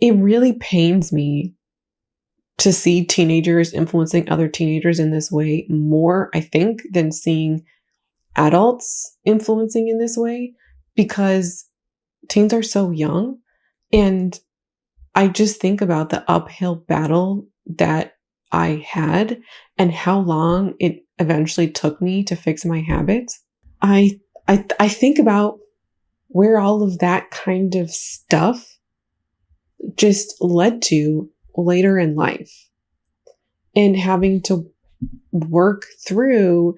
it really pains me to see teenagers influencing other teenagers in this way more, I think, than seeing adults influencing in this way, because teens are so young. And I just think about the uphill battle that I had and how long it eventually took me to fix my habits. I think about where all of that kind of stuff just led to later in life, and having to work through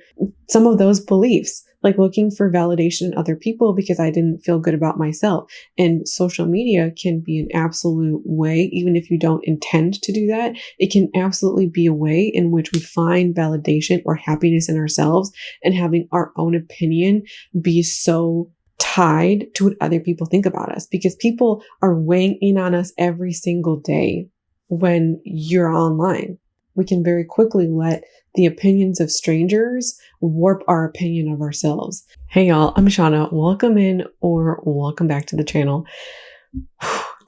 some of those beliefs, like looking for validation in other people because I didn't feel good about myself. And social media can be an absolute way, even if you don't intend to do that, it can absolutely be a way in which we find validation or happiness in ourselves, and having our own opinion be so tied to what other people think about us, because people are weighing in on us every single day. When you're online, we can very quickly let the opinions of strangers warp our opinion of ourselves. Hey y'all, I'm Shauna. Welcome in or welcome back to the channel.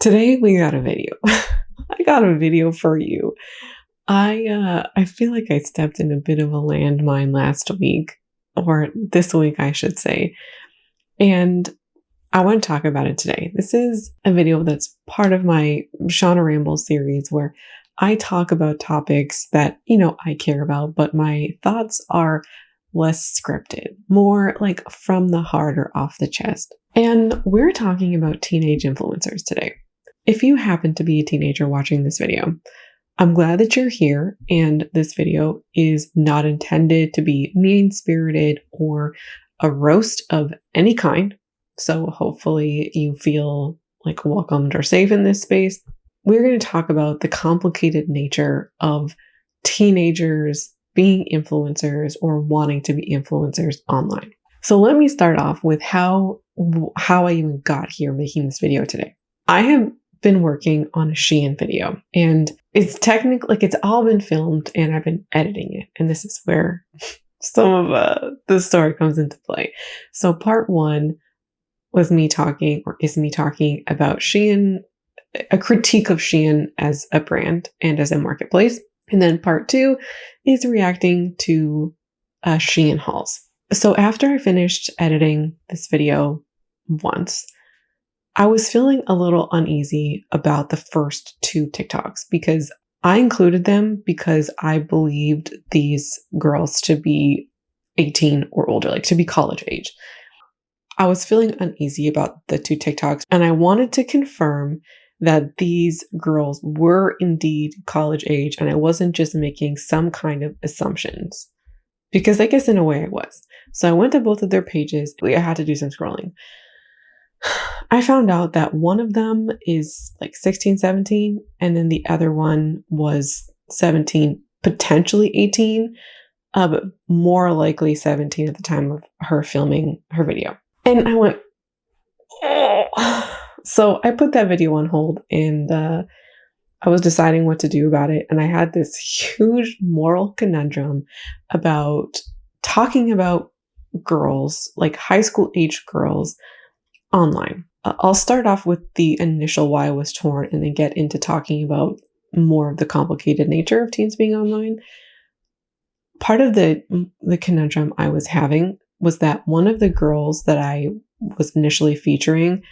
Today we got a video. I got a video for you. I feel like I stepped in a bit of a landmine last week, or this week I should say. And I want to talk about it today. This is a video that's part of my Shauna Ramble series, where I talk about topics that, I care about, but my thoughts are less scripted, more like from the heart or off the chest. And we're talking about teenage influencers today. If you happen to be a teenager watching this video, I'm glad that you're here, and this video is not intended to be mean-spirited or a roast of any kind. So hopefully you feel like welcomed or safe in this space. We're going to talk about the complicated nature of teenagers being influencers or wanting to be influencers online. So let me start off with how I even got here making this video today. I have been working on a Shein video, and it's technically, it's all been filmed and I've been editing it. And this is where some of the story comes into play. So part one is me talking about Shein, a critique of Shein as a brand and as a marketplace. And then part two is reacting to Shein hauls. So after I finished editing this video once, I was feeling a little uneasy about the first two TikToks, because I included them because I believed these girls to be 18 or older, like to be college age. I was feeling uneasy about the two TikToks, and I wanted to confirm that these girls were indeed college age, and I wasn't just making some kind of assumptions, because I guess in a way I was. So I went to both of their pages. I had to do some scrolling. I found out that one of them is like 16, 17, and then the other one was 17, potentially 18, but more likely 17 at the time of her filming her video. And I went, oh. So I put that video on hold, and I was deciding what to do about it. And I had this huge moral conundrum about talking about girls, like high school age girls, online. I'll start off with the initial why I was torn, and then get into talking about more of the complicated nature of teens being online. Part of the conundrum I was having was that one of the girls that I was initially featuring,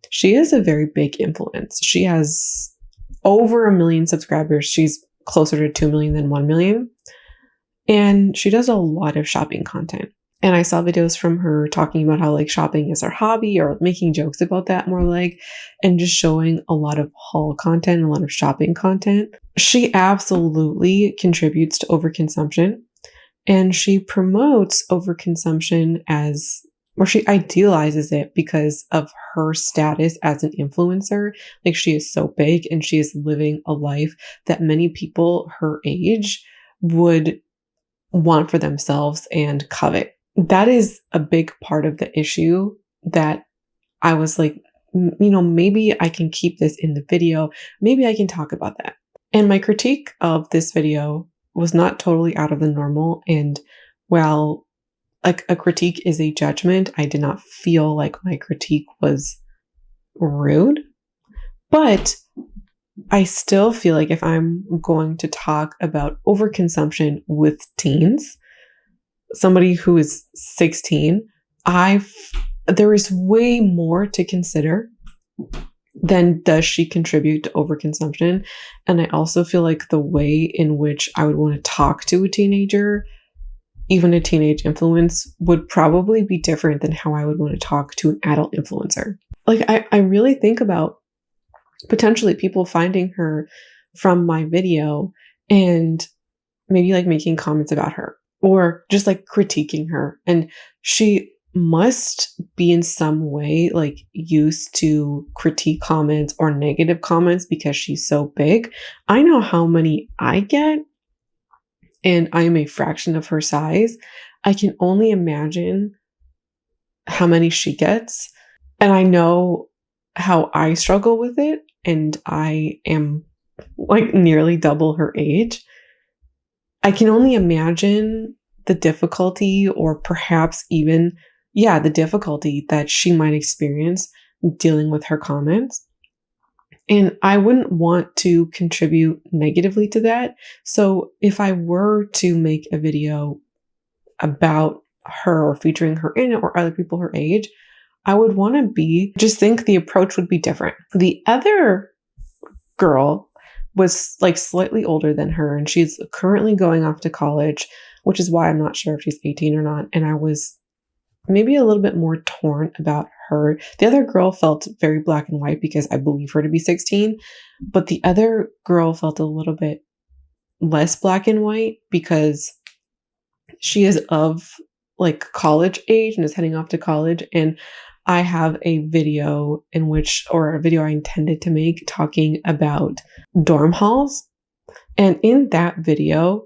she is a very big influence. She has over 1 million subscribers. She's closer to 2 million than 1 million. And she does a lot of shopping content. And I saw videos from her talking about how like shopping is her hobby, or making jokes about that more like, and just showing a lot of haul content, a lot of shopping content. She absolutely contributes to overconsumption, and she promotes overconsumption or she idealizes it because of her status as an influencer. Like, she is so big and she is living a life that many people her age would want for themselves and covet. That is a big part of the issue that I was like, maybe I can keep this in the video. Maybe I can talk about that. And my critique of this video was not totally out of the normal. And while like a critique is a judgment, I did not feel like my critique was rude. But I still feel like if I'm going to talk about overconsumption with teens, somebody who is 16, there is way more to consider than does she contribute to overconsumption. And I also feel like the way in which I would want to talk to a teenager, even a teenage influence, would probably be different than how I would want to talk to an adult influencer. Like, I really think about potentially people finding her from my video and maybe like making comments about her or just like critiquing her. And she must be in some way like used to critique comments or negative comments because she's so big. I know how many I get, and I am a fraction of her size. I can only imagine how many she gets. And I know how I struggle with it. And I am like nearly double her age. I can only imagine the difficulty, or perhaps even, the difficulty that she might experience dealing with her comments. And I wouldn't want to contribute negatively to that. So if I were to make a video about her or featuring her in it or other people her age, I would want to think the approach would be different. The other girl was like slightly older than her, and she's currently going off to college, which is why I'm not sure if she's 18 or not. And I was maybe a little bit more torn about her. The other girl felt very black and white because I believe her to be 16, but the other girl felt a little bit less black and white because she is of like college age and is heading off to college. And I have a video I intended to make talking about dorm halls. And in that video,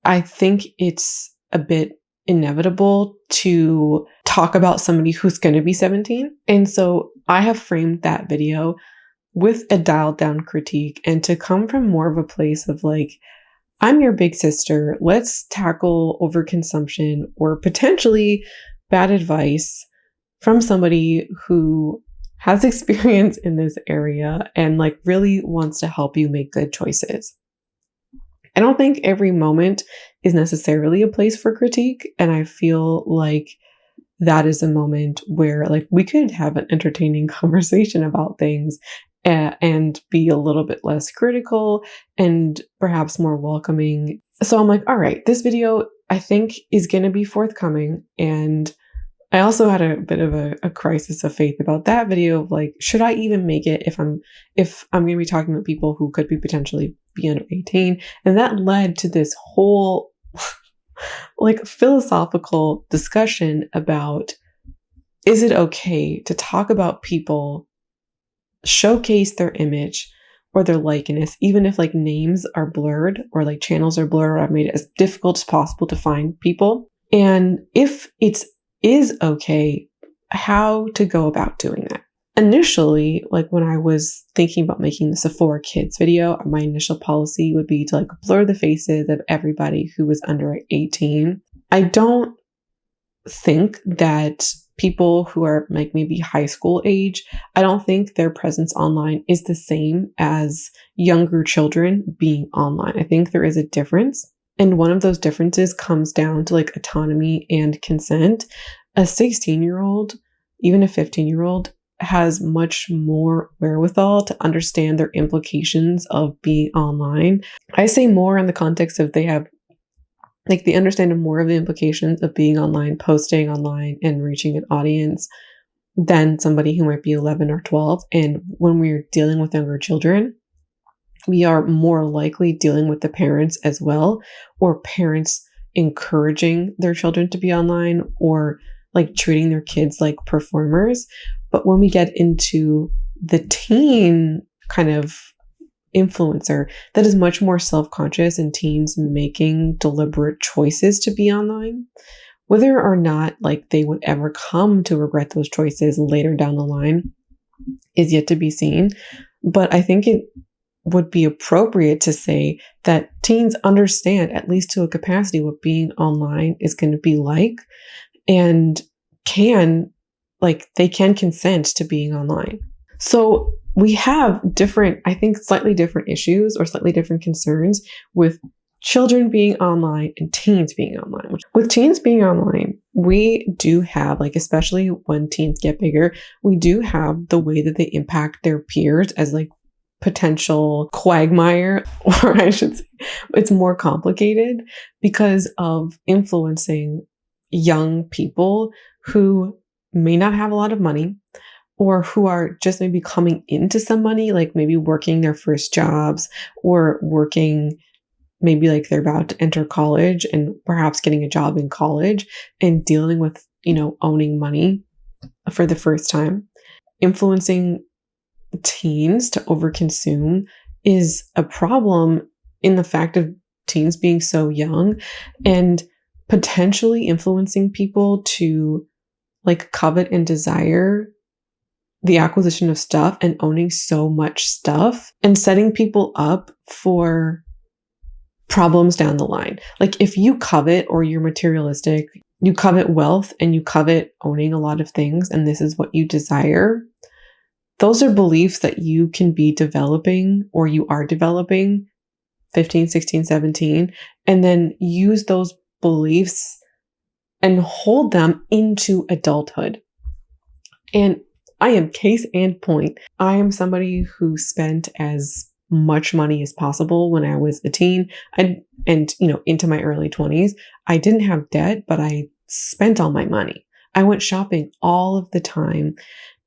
I think it's a bit inevitable to talk about somebody who's going to be 17. And so I have framed that video with a dialed down critique and to come from more of a place of like, I'm your big sister. Let's tackle overconsumption or potentially bad advice from somebody who has experience in this area and like really wants to help you make good choices. I don't think every moment is necessarily a place for critique. And I feel like that is a moment where like we could have an entertaining conversation about things and be a little bit less critical and perhaps more welcoming. So I'm like, all right, this video I think is going to be forthcoming. And I also had a bit of a crisis of faith about that video of like, should I even make it if I'm going to be talking about people who could be potentially be under 18? And that led to this whole like philosophical discussion about, is it okay to talk about people, showcase their image or their likeness, even if like names are blurred or like channels are blurred, or I've made it as difficult as possible to find people? And if it's is okay, how to go about doing that. Initially, like when I was thinking about making this a for kids video, my initial policy would be to like blur the faces of everybody who was under 18. I don't think that people who are like maybe high school age, I don't think their presence online is the same as younger children being online. I think there is a difference. And one of those differences comes down to like autonomy and consent. A 16-year-old, even a 15-year-old, has much more wherewithal to understand their implications of being online. I say more in the context of they understand more of the implications of being online, posting online, and reaching an audience than somebody who might be 11 or 12. And when we're dealing with younger children, we are more likely dealing with the parents as well, or parents encouraging their children to be online or like treating their kids like performers. But when we get into the teen kind of influencer that is much more self-conscious and teens making deliberate choices to be online, whether or not like they would ever come to regret those choices later down the line is yet to be seen. But I think it would be appropriate to say that teens understand, at least to a capacity, what being online is going to be like, and they can consent to being online. So we have different, I think, slightly different issues or slightly different concerns with children being online and teens being online. With teens being online, we do have, like, especially when teens get bigger, we do have the way that they impact their peers as like potential quagmire, or I should say, it's more complicated because of influencing young people who may not have a lot of money or who are just maybe coming into some money, like maybe working their first jobs or working, maybe like they're about to enter college and perhaps getting a job in college and dealing with, owning money for the first time. Influencing teens to overconsume is a problem in the fact of teens being so young and potentially influencing people to like covet and desire the acquisition of stuff and owning so much stuff and setting people up for problems down the line. Like if you covet or you're materialistic, you covet wealth and you covet owning a lot of things, and this is what you desire. Those are beliefs that you can be developing or you are developing 15, 16, 17, and then use those beliefs and hold them into adulthood. And I am case in point. I am somebody who spent as much money as possible when I was a teen and into my early 20s. I didn't have debt, but I spent all my money. I went shopping all of the time,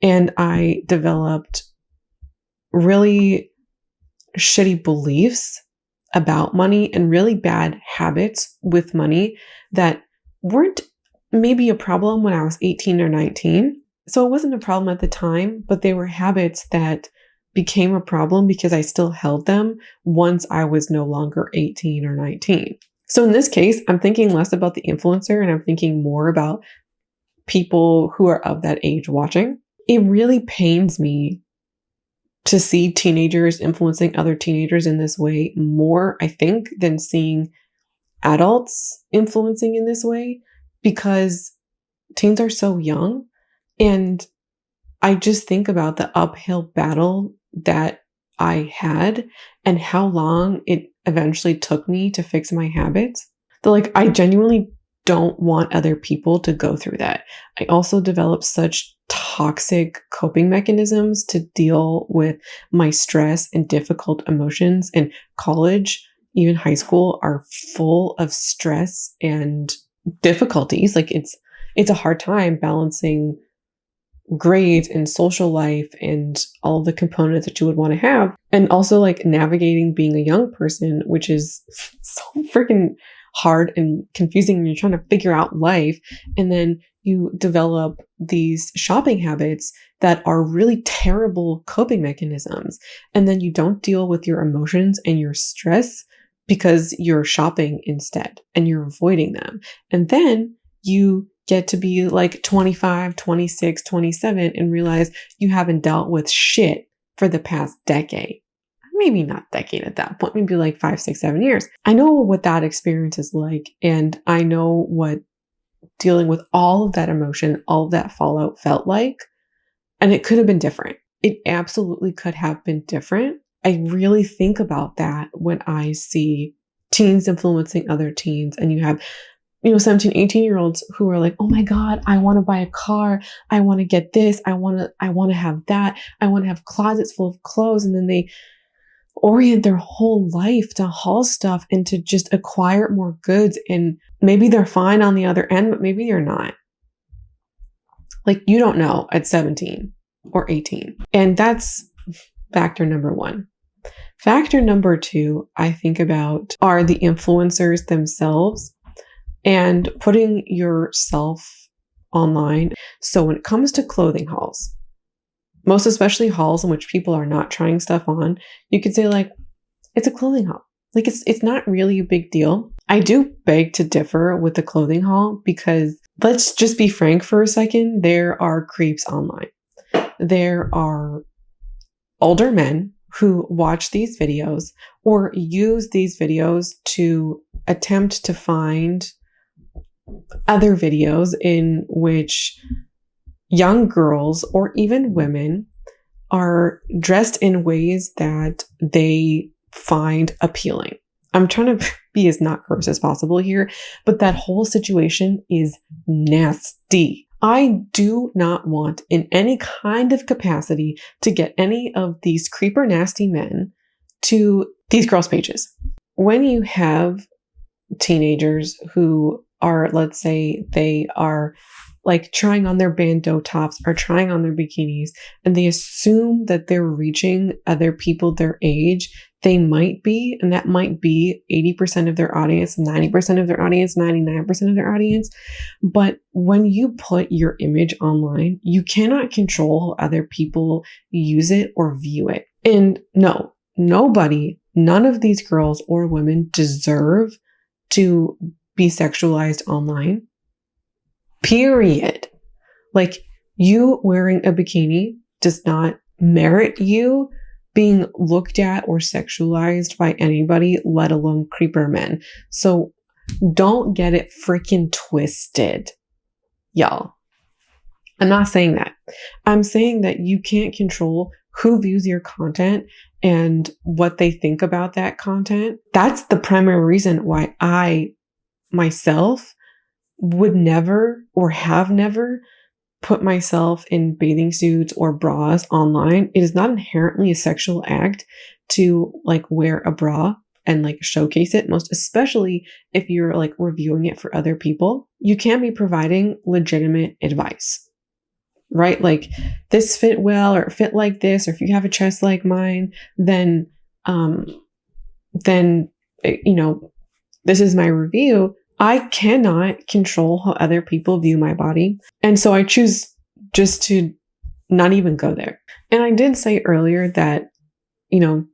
and I developed really shitty beliefs about money and really bad habits with money that weren't maybe a problem when I was 18 or 19. So it wasn't a problem at the time, but they were habits that became a problem because I still held them once I was no longer 18 or 19. So in this case, I'm thinking less about the influencer and I'm thinking more about people who are of that age watching. It really pains me to see teenagers influencing other teenagers in this way more, I think, than seeing adults influencing in this way, because teens are so young. And I just think about the uphill battle that I had and how long it eventually took me to fix my habits. I genuinely don't want other people to go through that. I also developed such toxic coping mechanisms to deal with my stress and difficult emotions. And college, even high school, are full of stress and difficulties. It's a hard time balancing grades and social life and all the components that you would want to have. And also navigating being a young person, which is so freaking hard and confusing when you're trying to figure out life. And then you develop these shopping habits that are really terrible coping mechanisms. And then you don't deal with your emotions and your stress because you're shopping instead and you're avoiding them. And then you get to be 25, 26, 27 and realize you haven't dealt with shit for the past decade. Maybe not decade at that point, maybe 5, 6, 7 years. I know what that experience is like. And I know what dealing with all of that emotion, all of that fallout felt like. And it could have been different. It absolutely could have been different. I really think about that when I see teens influencing other teens, and you have 17, 18-year-olds who are like, oh my God, I want to buy a car. I want to get this. I want to have that. I want to have closets full of clothes. And then they orient their whole life to haul stuff and to just acquire more goods. And maybe they're fine on the other end, but maybe they're not. You don't know at 17 or 18. And that's factor number one. Factor number two, I think about are the influencers themselves and putting yourself online. So when it comes to clothing hauls, most especially hauls in which people are not trying stuff on, you could say it's a clothing haul. It's not really a big deal. I do beg to differ with the clothing haul because let's just be frank for a second. There are creeps online. There are older men who watch these videos or use these videos to attempt to find other videos in which young girls or even women are dressed in ways that they find appealing. I'm trying to be as not gross as possible here, but that whole situation is nasty. I do not want in any kind of capacity to get any of these creeper nasty men to these girls' pages. When you have teenagers who are, let's say, they are like trying on their bandeau tops or trying on their bikinis, and they assume that they're reaching other people their age, they might be, and that might be 80% of their audience, 90% of their audience, 99% of their audience. But when you put your image online, you cannot control how other people use it or view it. And no, nobody, none of these girls or women deserve to be sexualized online. Period. Like, you wearing a bikini does not merit you being looked at or sexualized by anybody, let alone creeper men. So don't get it freaking twisted, y'all. I'm not saying that. I'm saying that you can't control who views your content and what they think about that content. That's the primary reason why I myself would never or have never put myself in bathing suits or bras online. It is not inherently a sexual act to like wear a bra and like showcase it, most especially if you're like reviewing it for other people. You can be providing legitimate advice, right? Like, this fit well, or fit like this, or if you have a chest like mine, then this is my review. I cannot control how other people view my body. And so I choose just to not even go there. And I did say earlier that,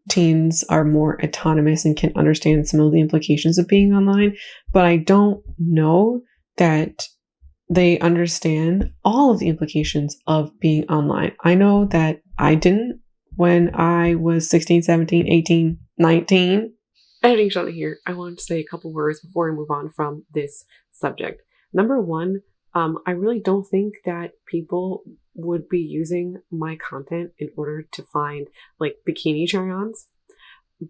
teens are more autonomous and can understand some of the implications of being online, but I don't know that they understand all of the implications of being online. I know that I didn't when I was 16, 17, 18, 19. Editing shot here, I wanted to say a couple words before we move on from this subject. Number one, I really don't think that people would be using my content in order to find like bikini try-ons,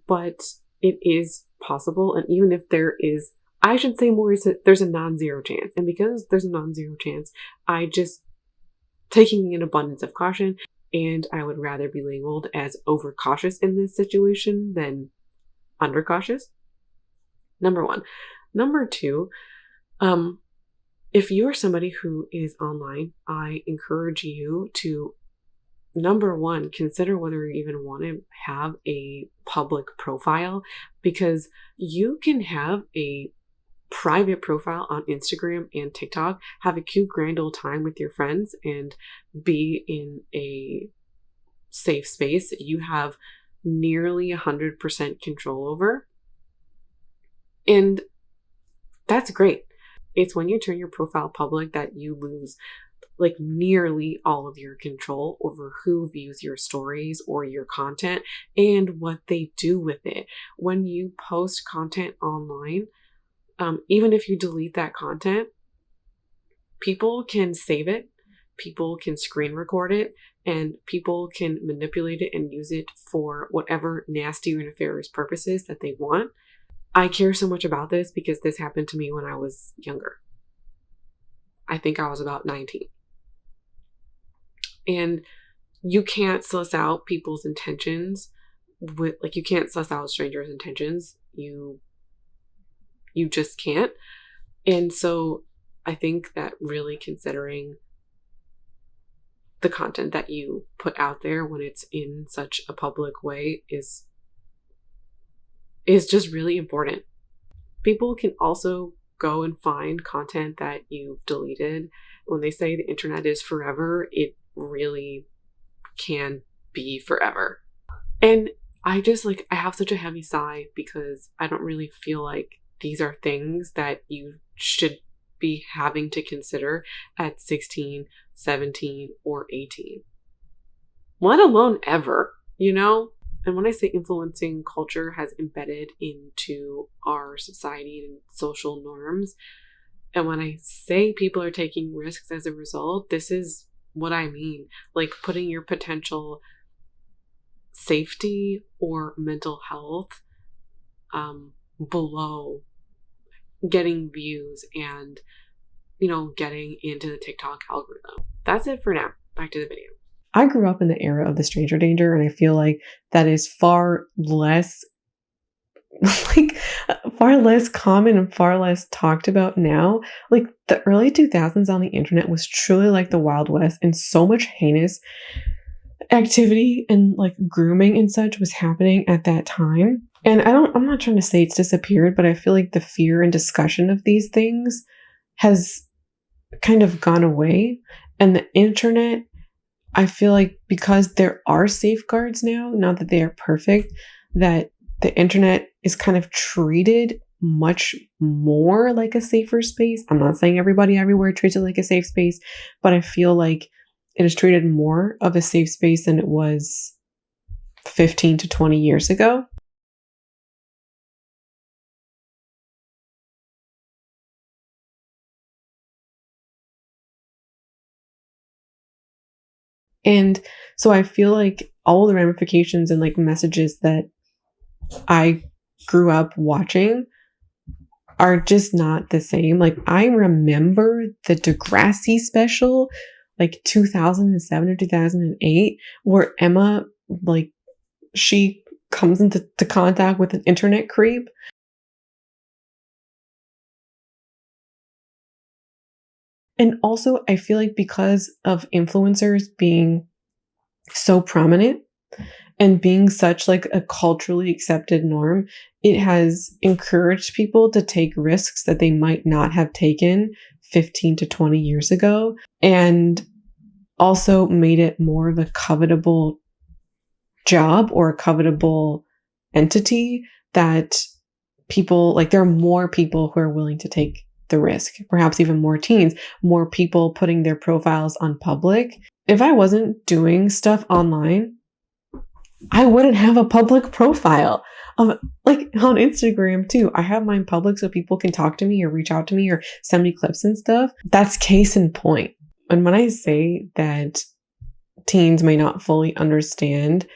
but it is possible. And even if there is, I should say more, is that there's a non-zero chance. And because there's a non-zero chance, I just taking an abundance of caution, and I would rather be labeled as overcautious in this situation than undercautious. Number one. Number two, if you're somebody who is online, I encourage you to, number one, consider whether you even want to have a public profile, because you can have a private profile on Instagram and TikTok, have a cute grand old time with your friends, and be in a safe space that you have nearly 100% control over. And that's great. It's when you turn your profile public that you lose like nearly all of your control over who views your stories or your content and what they do with it. When you post content online, even if you delete that content, people can save it, people can screen record it, and people can manipulate it and use it for whatever nasty or nefarious purposes that they want. I care so much about this because this happened to me when I was younger. I think I was about 19. And you can't suss out people's intentions with, like, you can't suss out strangers' intentions. You just can't. And so I think that really considering the content that you put out there when it's in such a public way is just really important. People can also go and find content that you've deleted. When they say the internet is forever, it really can be forever. And I have such a heavy sigh because I don't really feel like these are things that you should be having to consider at 16, 17, or 18. Let alone ever, And when I say influencing culture has embedded into our society and social norms, and when I say people are taking risks as a result, this is what I mean. Like putting your potential safety or mental health below getting views and, getting into the TikTok algorithm. That's it for now. Back to the video. I grew up in the era of the stranger danger, and I feel like that is far less far less common and far less talked about now. Like, the early 2000s on the internet was truly like the Wild West, and so much heinous activity and like grooming and such was happening at that time. And I'm not trying to say it's disappeared, but I feel like the fear and discussion of these things has kind of gone away. And the internet, I feel like, because there are safeguards now, not that they are perfect, that the internet is kind of treated much more like a safer space. I'm not saying everybody everywhere treats it like a safe space, but I feel like it is treated more of a safe space than it was 15 to 20 years ago. And so I feel like all the ramifications and like messages that I grew up watching are just not the same. Like, I remember the Degrassi special, like 2007 or 2008, where Emma, like, she comes into contact with an internet creep. And also, I feel like because of influencers being so prominent and being such like a culturally accepted norm, it has encouraged people to take risks that they might not have taken 15 to 20 years ago, and also made it more of a covetable job or a covetable entity that people, like, there are more people who are willing to take the risk, perhaps even more teens, more people putting their profiles on public. If I wasn't doing stuff online, I wouldn't have a public profile. Like, on Instagram too, I have mine public so people can talk to me or reach out to me or send me clips and stuff. That's case in point. And when I say that teens may not fully understand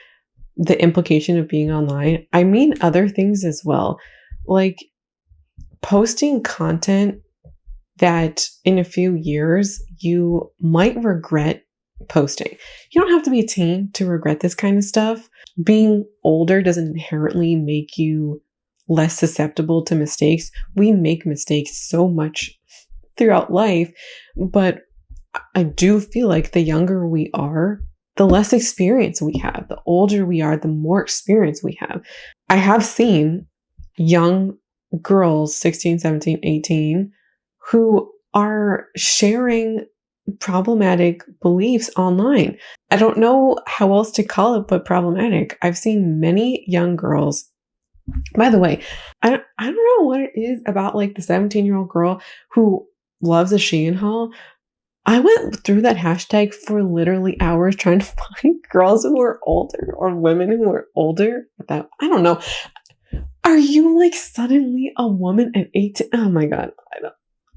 the implication of being online, I mean other things as well. Like, posting content that in a few years you might regret posting. You don't have to be a teen to regret this kind of stuff. Being older doesn't inherently make you less susceptible to mistakes. We make mistakes so much throughout life, but I do feel like the younger we are, the less experience we have. The older we are, the more experience we have. I have seen young girls, 16, 17, 18, who are sharing problematic beliefs online. I don't know how else to call it but problematic. I've seen many young girls. By the way, I don't know what it is about like the 17-year-old girl who loves a Shein haul. I went through that hashtag for literally hours trying to find girls who are older or women who are older. That, I don't know. Are you like suddenly a woman at 18? Oh my God.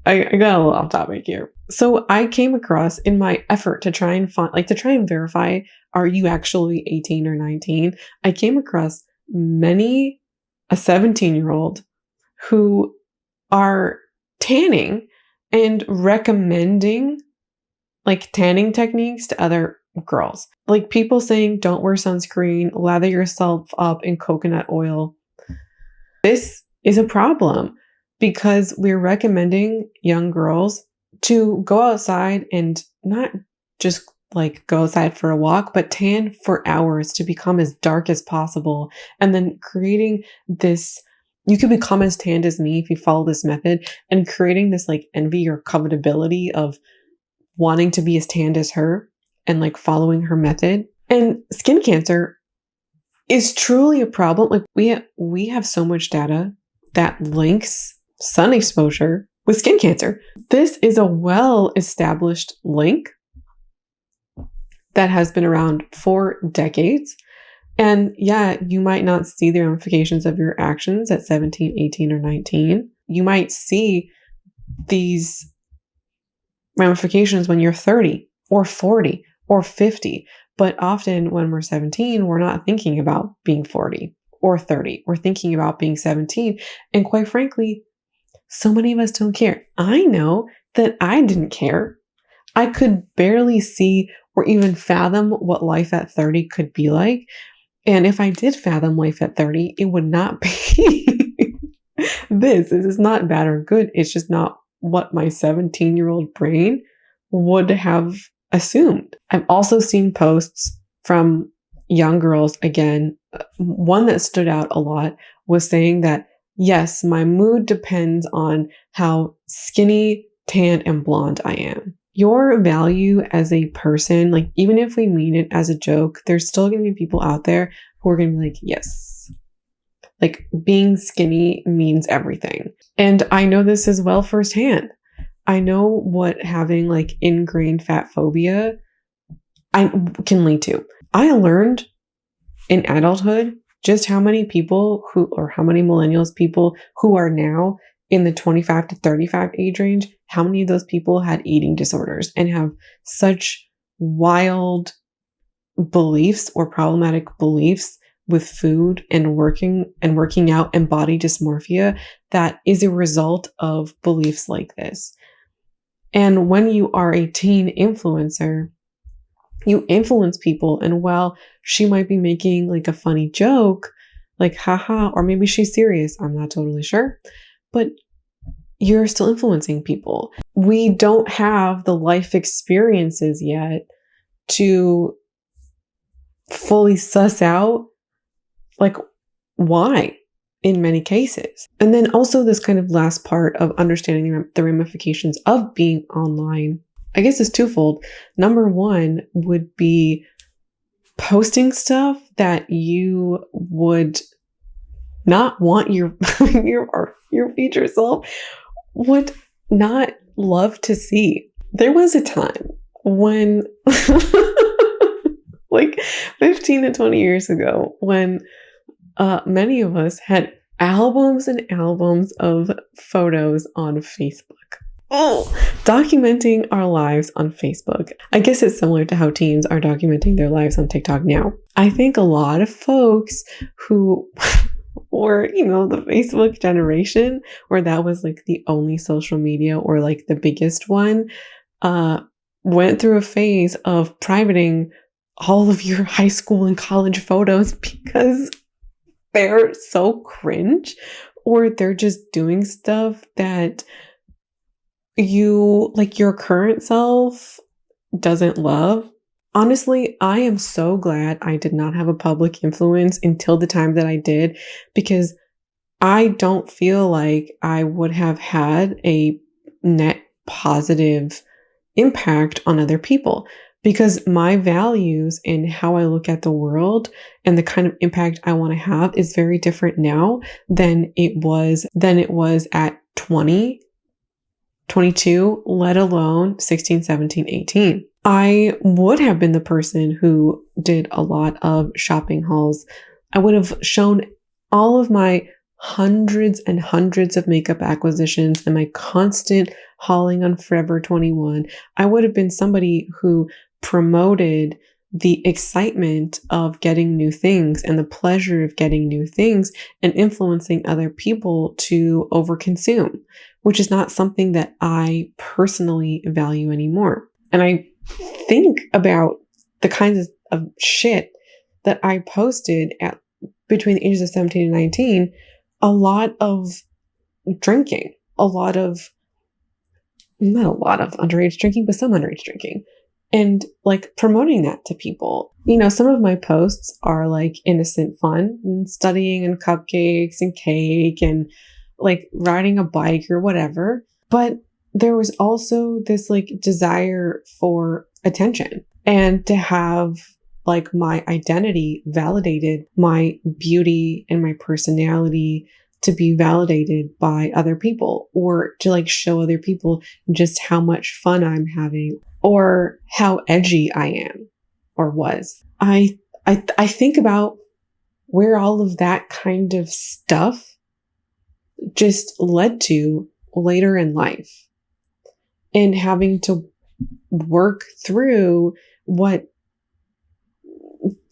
I got a little off topic here. So I came across, in my effort to try and find, like, to try and verify, are you actually 18 or 19? I came across a 17-year-old who are tanning and recommending like tanning techniques to other girls. Like, people saying, don't wear sunscreen, lather yourself up in coconut oil. This is a problem because we're recommending young girls to go outside and not just like go outside for a walk, but tan for hours to become as dark as possible. And then creating this, you can become as tanned as me if you follow this method, and creating this like envy or covetability of wanting to be as tanned as her and like following her method. And skin cancer is truly a problem. Like, we have so much data that links sun exposure with skin cancer. This is a well-established link that has been around for decades. And yeah, you might not see the ramifications of your actions at 17, 18, or 19. You might see these ramifications when you're 30 or 40 or 50. But often when we're 17, we're not thinking about being 40 or 30. We're thinking about being 17. And quite frankly, so many of us don't care. I know that I didn't care. I could barely see or even fathom what life at 30 could be like. And if I did fathom life at 30, it would not be this. This is not bad or good. It's just not what my 17-year-old brain would have assumed. I've also seen posts from young girls, again, one that stood out a lot was saying that, yes, my mood depends on how skinny, tan, and blonde I am. Your value as a person, like even if we mean it as a joke, there's still going to be people out there who are going to be like, yes, like being skinny means everything. And I know this as well firsthand. I know what having like ingrained fat phobia can lead to. I learned in adulthood just how many people how many millennials people who are now in the 25 to 35 age range, how many of those people had eating disorders and have such wild beliefs or problematic beliefs with food and working out and body dysmorphia that is a result of beliefs like this. And when you are a teen influencer, you influence people, and while she might be making like a funny joke, like haha, or maybe she's serious, I'm not totally sure, but you're still influencing people. We don't have the life experiences yet to fully suss out like why in many cases. And then also this kind of last part of understanding the ramifications of being online, I guess is twofold. Number one would be posting stuff that you would not want your future self would not love to see. There was a time when like 15 to 20 years ago when many of us had albums and albums of photos on Facebook. Oh, documenting our lives on Facebook. I guess it's similar to how teens are documenting their lives on TikTok now. I think a lot of folks who were, the Facebook generation, where that was like the only social media or like the biggest one, went through a phase of privating all of your high school and college photos because they're so cringe, or they're just doing stuff that your current self doesn't love. Honestly, I am so glad I did not have a public influence until the time that I did, because I don't feel like I would have had a net positive impact on other people, because my values and how I look at the world and the kind of impact I want to have is very different now than it was at 20, 22, let alone 16, 17, 18. I would have been the person who did a lot of shopping hauls. I would have shown all of my hundreds and hundreds of makeup acquisitions and my constant hauling on Forever 21. I would have been somebody who promoted the excitement of getting new things and the pleasure of getting new things and influencing other people to overconsume, which is not something that I personally value anymore. And I think about the kinds of shit that I posted between the ages of 17 and 19, a lot of drinking, not a lot of underage drinking, but some underage drinking, and like promoting that to people. Some of my posts are like innocent fun and studying and cupcakes and cake and like riding a bike or whatever. But there was also this like desire for attention and to have like my identity validated, my beauty and my personality to be validated by other people, or to like show other people just how much fun I'm having or how edgy I am or was. I think about where all of that kind of stuff just led to later in life, and having to work through what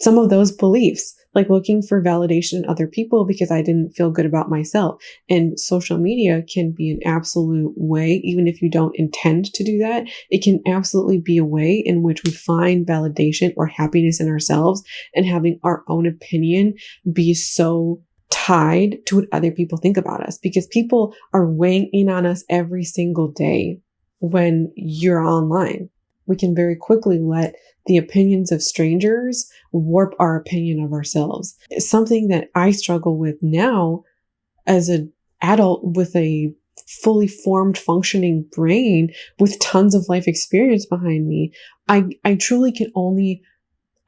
some of those beliefs, like looking for validation in other people because I didn't feel good about myself. And social media can be an absolute way, even if you don't intend to do that, it can absolutely be a way in which we find validation or happiness in ourselves, and having our own opinion be so tied to what other people think about us, because people are weighing in on us every single day. When you're online, we can very quickly let the opinions of strangers warp our opinion of ourselves. It's something that I struggle with now as an adult with a fully formed, functioning brain with tons of life experience behind me. I truly can only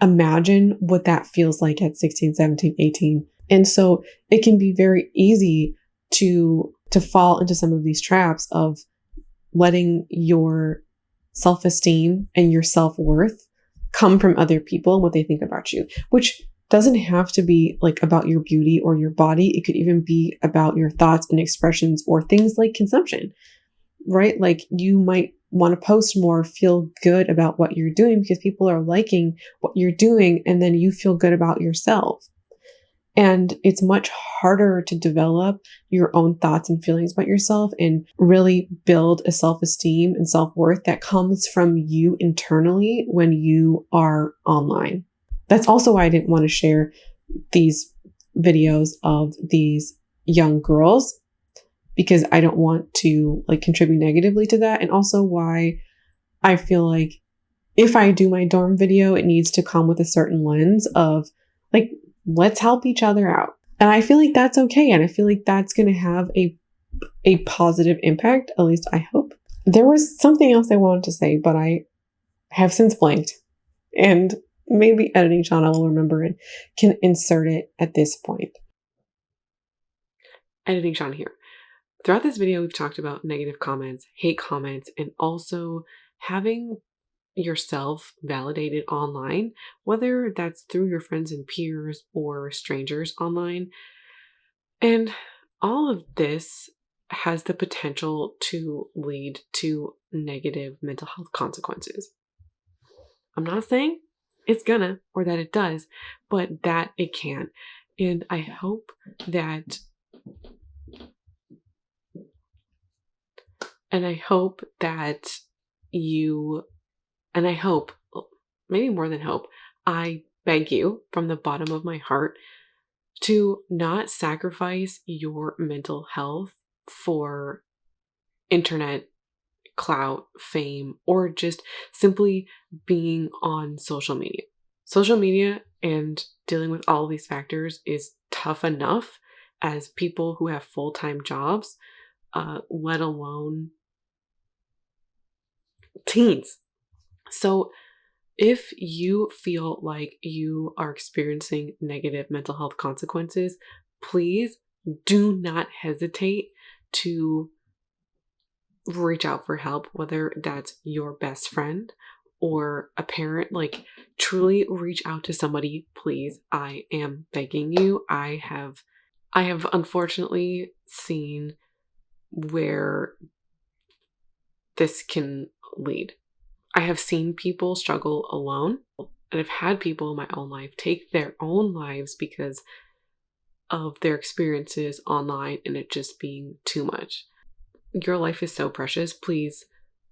imagine what that feels like at 16, 17, 18. And so it can be very easy to fall into some of these traps of letting your self-esteem and your self-worth come from other people and what they think about you, which doesn't have to be like about your beauty or your body. It could even be about your thoughts and expressions, or things like consumption, right? Like you might want to post more, feel good about what you're doing because people are liking what you're doing, and then you feel good about yourself. And it's much harder to develop your own thoughts and feelings about yourself and really build a self-esteem and self-worth that comes from you internally when you are online. That's also why I didn't want to share these videos of these young girls, because I don't want to like contribute negatively to that. And also why I feel like if I do my dorm video, it needs to come with a certain lens of like, let's help each other out. And I feel like that's okay. And I feel like that's going to have a positive impact. At least I hope. There was something else I wanted to say, but I have since blanked, and maybe editing Shauna will remember and can insert it at this point. Editing Shauna here. Throughout this video, we've talked about negative comments, hate comments, and also having yourself validated online, whether that's through your friends and peers or strangers online. And all of this has the potential to lead to negative mental health consequences. I'm not saying it's gonna, or that it does, but that it can. And I hope that you, and I hope, maybe more than hope, I beg you from the bottom of my heart to not sacrifice your mental health for internet clout, fame, or just simply being on social media. Social media and dealing with all of these factors is tough enough as people who have full-time jobs, let alone teens. So if you feel like you are experiencing negative mental health consequences, please do not hesitate to reach out for help, whether that's your best friend or a parent. Like, truly reach out to somebody, please. I am begging you. I have unfortunately seen where this can lead. I have seen people struggle alone, and I've had people in my own life take their own lives because of their experiences online and it just being too much. Your life is so precious. Please,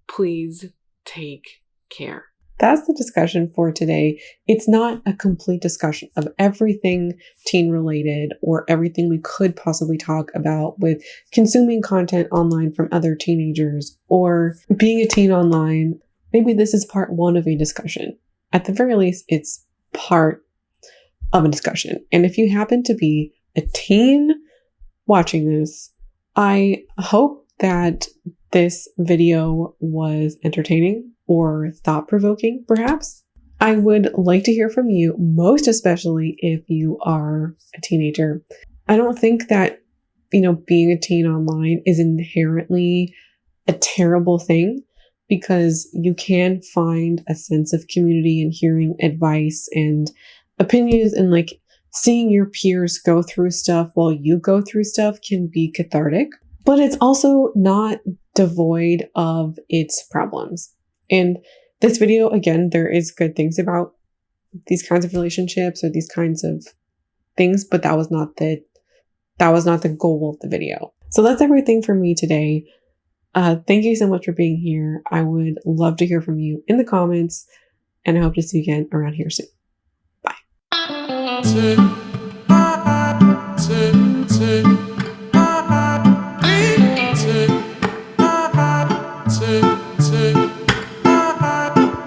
please take care. That's the discussion for today. It's not a complete discussion of everything teen related or everything we could possibly talk about with consuming content online from other teenagers or being a teen online. Maybe this is part one of a discussion. At the very least, it's part of a discussion. And if you happen to be a teen watching this, I hope that this video was entertaining or thought-provoking, perhaps. I would like to hear from you, most especially if you are a teenager. I don't think that, being a teen online is inherently a terrible thing, because you can find a sense of community and hearing advice and opinions, and like seeing your peers go through stuff while you go through stuff can be cathartic, but it's also not devoid of its problems. And this video, again, there is good things about these kinds of relationships or these kinds of things, but that was not the goal of the video. So that's everything for me today. Thank you so much for being here. I would love to hear from you in the comments, and I hope to see you again around here soon. Bye.